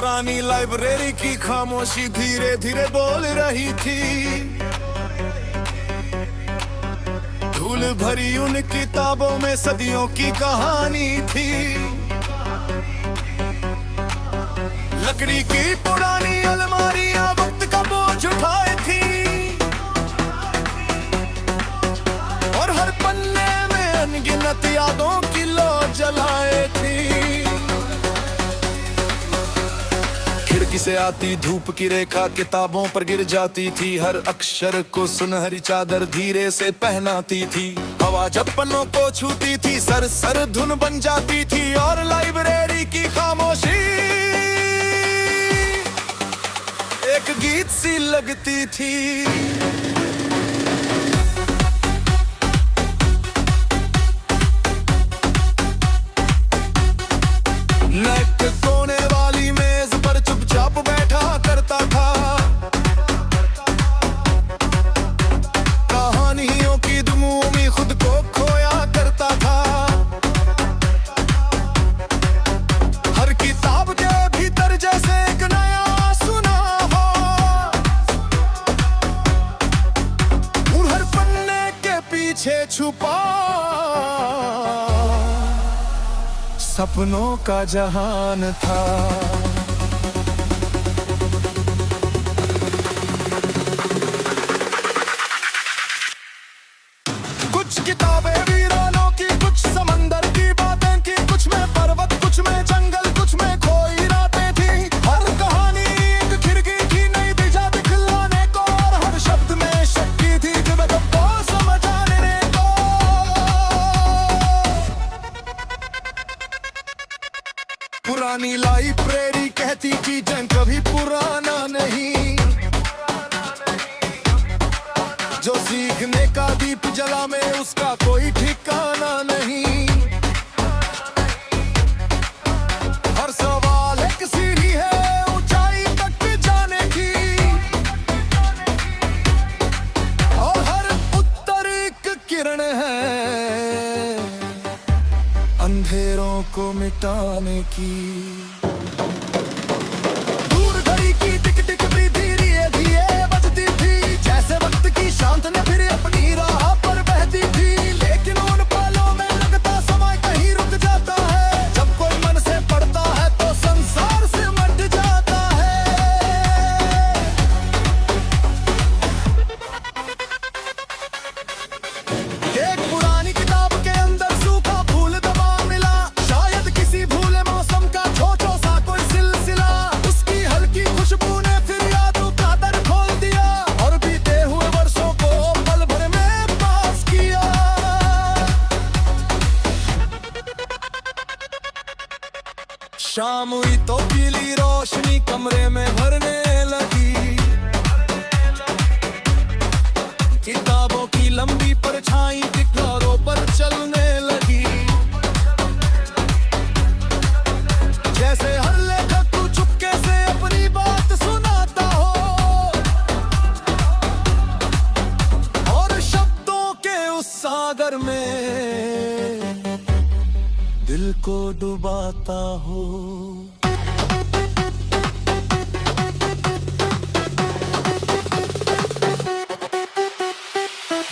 पुरानी लाइब्रेरी की खामोशी धीरे धीरे बोल रही थी। धूल भरी उन किताबों में सदियों की कहानी थी। लकड़ी की पुरानी अलमारियां वक्त का बोझ उठाए थी और हर पन्ने में अनगिनत यादों की लौ जलाए थी। खिड़की से आती धूप की रेखा किताबों पर गिर जाती थी। हर अक्षर को सुनहरी चादर धीरे से पहनाती थी। हवा जब पन्नों को छूती थी सर सर धुन बन जाती थी और लाइब्रेरी की खामोशी एक गीत सी लगती थी। नेक कोने वाली मेज पर चुपचाप बैठा करता था। कहानियों की धूम में खुद को खोया करता था। हर किताब के भीतर जैसे एक नया सुना हो और हर पन्ने के पीछे छुपा सपनों का जहान था। कुछ किताबें वीरानों की, कुछ समंदर की बातें की, कुछ में पर्वत, कुछ में जंगल, कुछ में खोई रातें थी। हर कहानी एक खिड़की थी नई दिशा दिखलाने को और हर शब्द में शक्ति थी जो को समझ आने को। पुरानी लाइब्रेरी कहती कि जंग कभी पुराना नहीं। जो सीखने का दीप जला में उसका कोई ठिकाना नहीं। हर सवाल एक सीढ़ी है ऊंचाई तक जाने की और हर उत्तर एक किरण है अंधेरों को मिटाने की। दूर घड़ी की टिक टिक भी धीरे धीरे बजती थी जैसे वक्त की शांत ने फिर अपनी राह पर बहती थी। लेकिन उन पलों में लगता समय कहीं रुक जाता है। जब कोई मन से पढ़ता है तो संसार से मट जाता है। एक पुरानी किताब के अंदर सूखा फूल दबा मिला। शायद किसी भूले मौसम का छोटा सा कोई सिलसिला। उसकी हल्की खुशबू ने फिर यादों का दर खोल दिया और बीते हुए वर्षों को पल भर में पास किया। शाम हुई तो पीली रोशनी कमरे में भरने लगी। किताबों की लंबी परछाई दीवारों पर चलने लगी। जैसे हर लेखक तू चुपके से अपनी बात सुनाता हो और शब्दों के उस सागर में दिल को डुबाता हो।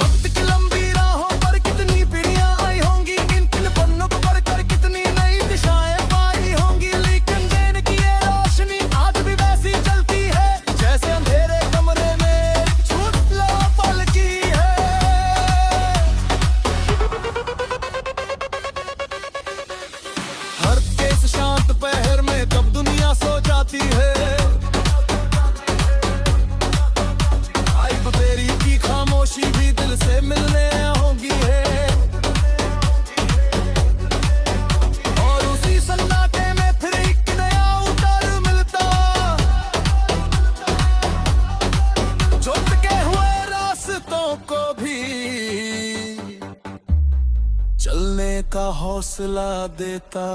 वक्त की लंबी राहों पर कितनी पीढ़ियां आई होंगी। इन पन्नों को पढ़कर कितनी नई दिशाएं पाई होंगी। लेकिन दिन की ये रोशनी आज भी वैसी जलती है जैसे अंधेरे कमरे में छुटला पल की है। हर केस शांत पहर में कब दुनिया सो जाती है। लाइब्रेरी की खामोशी भी दिल से मिलने होगी है और उसी सन्नाटे में फिर एक नया उतर मिलता। जो टिके हुए रास्तों को भी चलने का हौसला देता।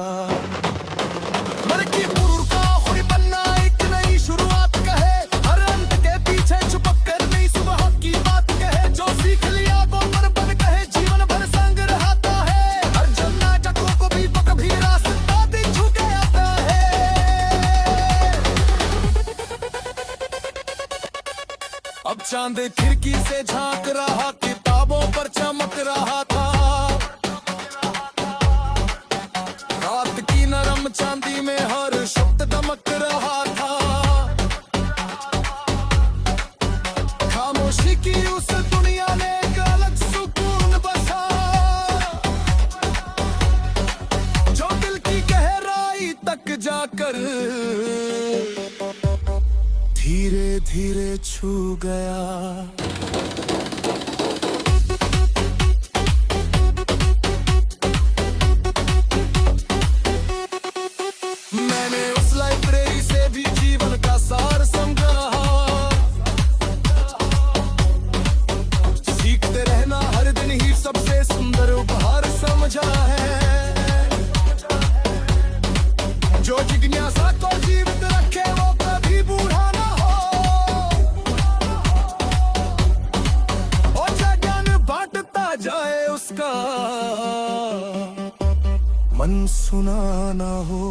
मर की पुर का कोई बनना एक नई शुरुआत कहे। हर अंत के पीछे छुपक कर नई सुबह की बात कहे। जो सीख लिया वो मन बन कहे जीवन भर संग रहता है। हर जन्ना चकों को भी कभी रास्ता दिख चुके आता है। चांद खिड़की से झांक रहा, किताबों पर चमक रहा था। रात की नरम चांदी में हर शब्द दमक रहा था। खामोशी की उस दुनिया ने एक अलग सुकून बसा, जो दिल की गहराई तक जाकर धीरे धीरे छू गया। मैंने उस लाइब्रेरी से भी जीवन का सार समझा, सीखते रहना हर दिन ही सबसे सुंदर उपहार समझा है। जो जिज्ञासा को जीवित रखे वो कभी बूढ़ा ना हो, और ज्ञान बांटता जाए उसका मन सुना ना हो।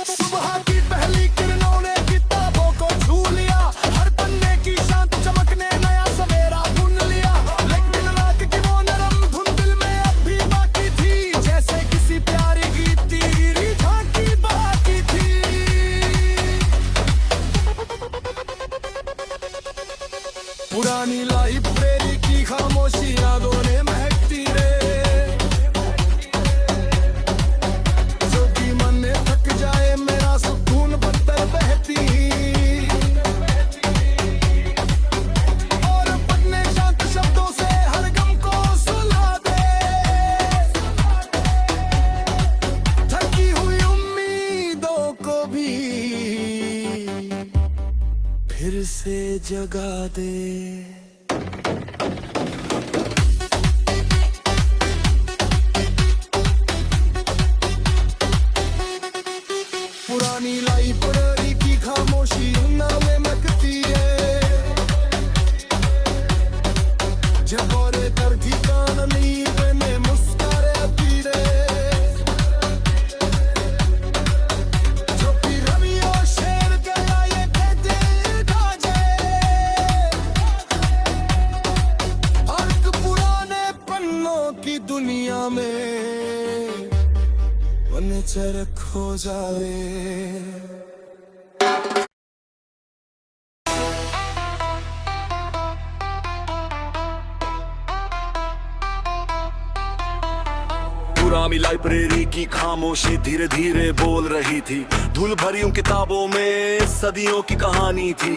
सुबह की पहली किरणों ने किताबों को छू लिया, हर पन्ने की शांत चमक ने नया सवेरा बुन लिया। लेकिन रात की वो नरम धुन दिल में अब भी बाकी थी, जैसे किसी प्यारी गीत की झांकी बाकी थी। पुरानी लाइब्रेरी की खामोशी यादों ने महकती रे, जो कि मन में थक जाए मेरा सुकून बदतर बहती। और पन्ने शांत शब्दों से हर गम को सुला दे, थकी हुई उम्मीदों को भी फिर से जगा दे। पुरानी लाइब्रेरी की खामोशी नामे महकती है, जब और कर ठिकाना नहीं बने मुस्कुराती रे। जो भी रवियों शेर गया ये कहते गाजे, और एक पुराने पन्नों की दुनिया में वनचर खो जावे। पुरानी लाइब्रेरी की खामोशी धीरे धीरे बोल रही थी। धूल भरी उन किताबों में सदियों की कहानी थी।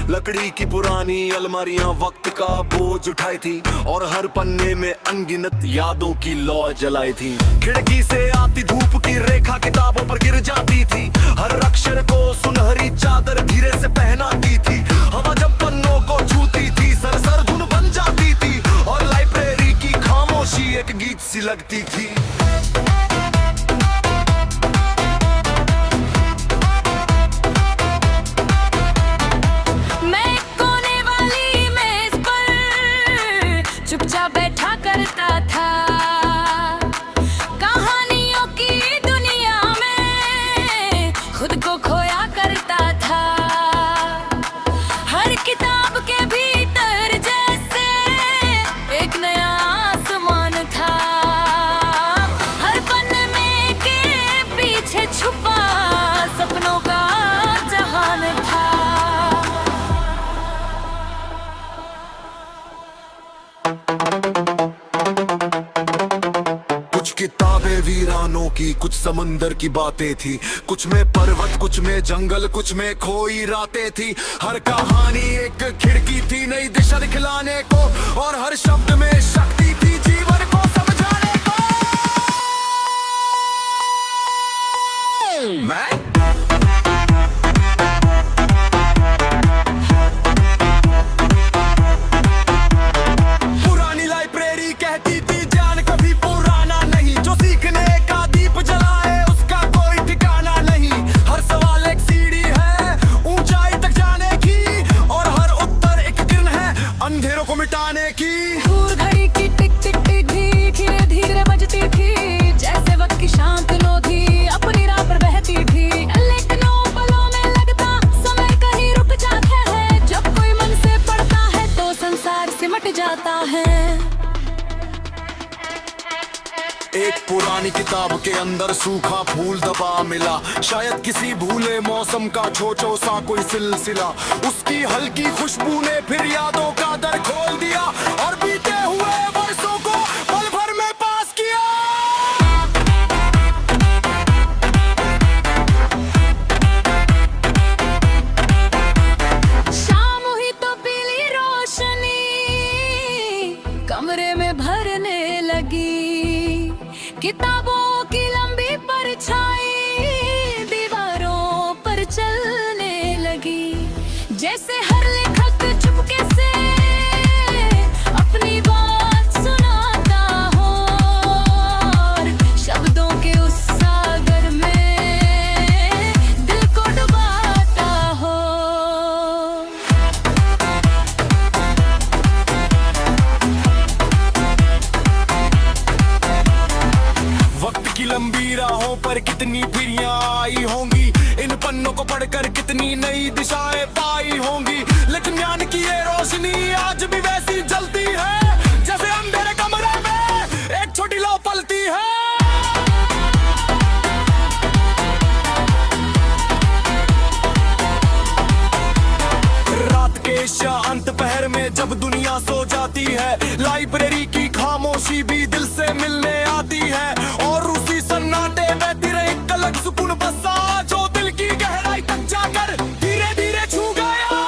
लकड़ी की पुरानी अलमारियां वक्त का बोझ उठाई थी, और हर पन्ने में अनगिनत यादों की लौ जलाई थी। खिड़की से आती धूप की रेखा किताबों पर गिर जाती थी, हर अक्षर को सुनहरी चादर धीरे से पहनाती थी। हवा जब पन्नों को छूती थी सरसर धुन बन जाती थी, और लाइब्रेरी की खामोशी एक गीत सी लगती थी। चुपचाप बैठा करता था, कहानियों की दुनिया में खुद को खोया करता था। हर किताब के भीतर जैसे एक नया आसमान था, हर पन्ने में के पीछे छुपा सपनों का जहान था। कुछ किताबें वीरानों की, कुछ समंदर की बातें थी, कुछ में पर्वत, कुछ में जंगल, कुछ में खोई रातें थी। हर कहानी एक खिड़की थी नई दिशा दिखलाने को, और हर शब्द में शक्ति थी जीवन को समझाने को। मैं पुरानी लाइब्रेरी कहती थी ज्ञान कभी पुराना नहीं, जो सीखने का दीप जलाए उसका कोई ठिकाना नहीं। हर सवाल एक सीढ़ी है ऊंचाई तक जाने की, और हर उत्तर एक किरण है अंधेरों को मिटाने की। दूर घड़ी की टिक टिक टिक भी धीरे धीरे बजती थी, जैसे वक्त की शांत लो थी अपने पुरानी किताब के अंदर सूखा फूल दबा मिला, शायद किसी भूले मौसम का छोटो सा कोई सिलसिला। उसकी हल्की खुशबू ने फिर यादों का दर खोल दिया और बीते हुए वर्षों को पल भर में पास किया। शाम हुई तो पीली रोशनी कमरे में भरने लगी, किताबों की लंबी परछाई दीवारों पर चलने लगी। जैसे हर लेखक चुपके से अपनी बात सुनाता हो और शब्दों के उस सागर में दिल को डुबाता हो। वक्त की लंबी राहों पर कितनी पीढ़ियां आई होंगी, इन पन्नों को पढ़कर कितनी नई दिशाएं पाई होंगी, लेकिन ज्ञान की ये रोशनी आज भी वैसी जलती है जैसे अंधेरे कमरे में एक छोटी लौ पलती है। रात के शांत पहर में जब दुनिया सो जाती है, लाइब्रेरी की खामोशी भी दिल से मिलने आती है और उसी सन्नाटे में तेरे एक अलग सुकून बसा जो दिल की गहराई तक जाकर धीरे धीरे छू गया।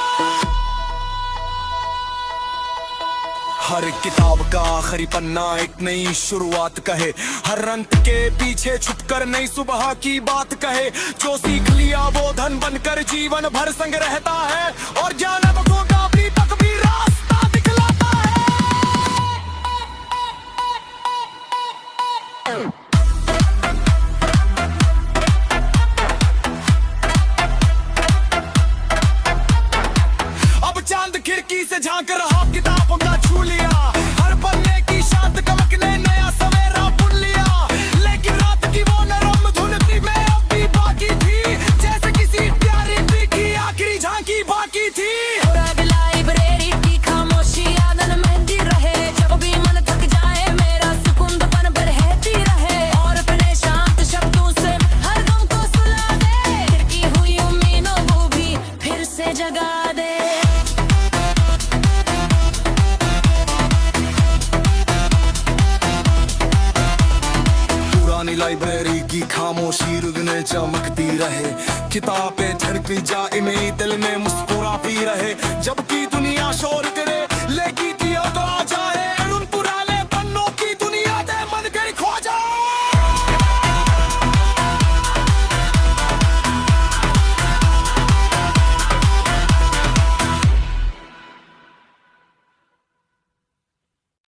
हर किताब का आखिरी पन्ना एक नई शुरुआत कहे, हर अंत के पीछे छुपकर नई सुबह की बात कहे। जो सीख लिया वो धन बनकर जीवन भर संग रहता है और जानवरों का अभी तक भी रास्ता दिखलाता है। अब चांद खिड़की से झांक रहा, किताबों का छू लिया, हर पन्ने की शांत कमक ने नया सवेरा बुन लिया। लेकिन रात की वो नरम धुन थी में अब भी बाकी थी, जैसे किसी प्यारी प्रीत की आखिरी झांकी बाकी थी। और अब लाइब्रेरी की खामोशी आदन मेहंदी रहे, जब भी मन थक जाए मेरा सुकून दफन पर रहती रहे और अपने शांत शब्दों से हर गम को सुला दे। खिड़की हुई उम्मीदों को भी फिर से जगा दे। पुरानी लाइब्रेरी की खामोशी रुग में चमकती रहे, किताबें झड़क जाए में दिल में मुस्कुराती रहे, जबकि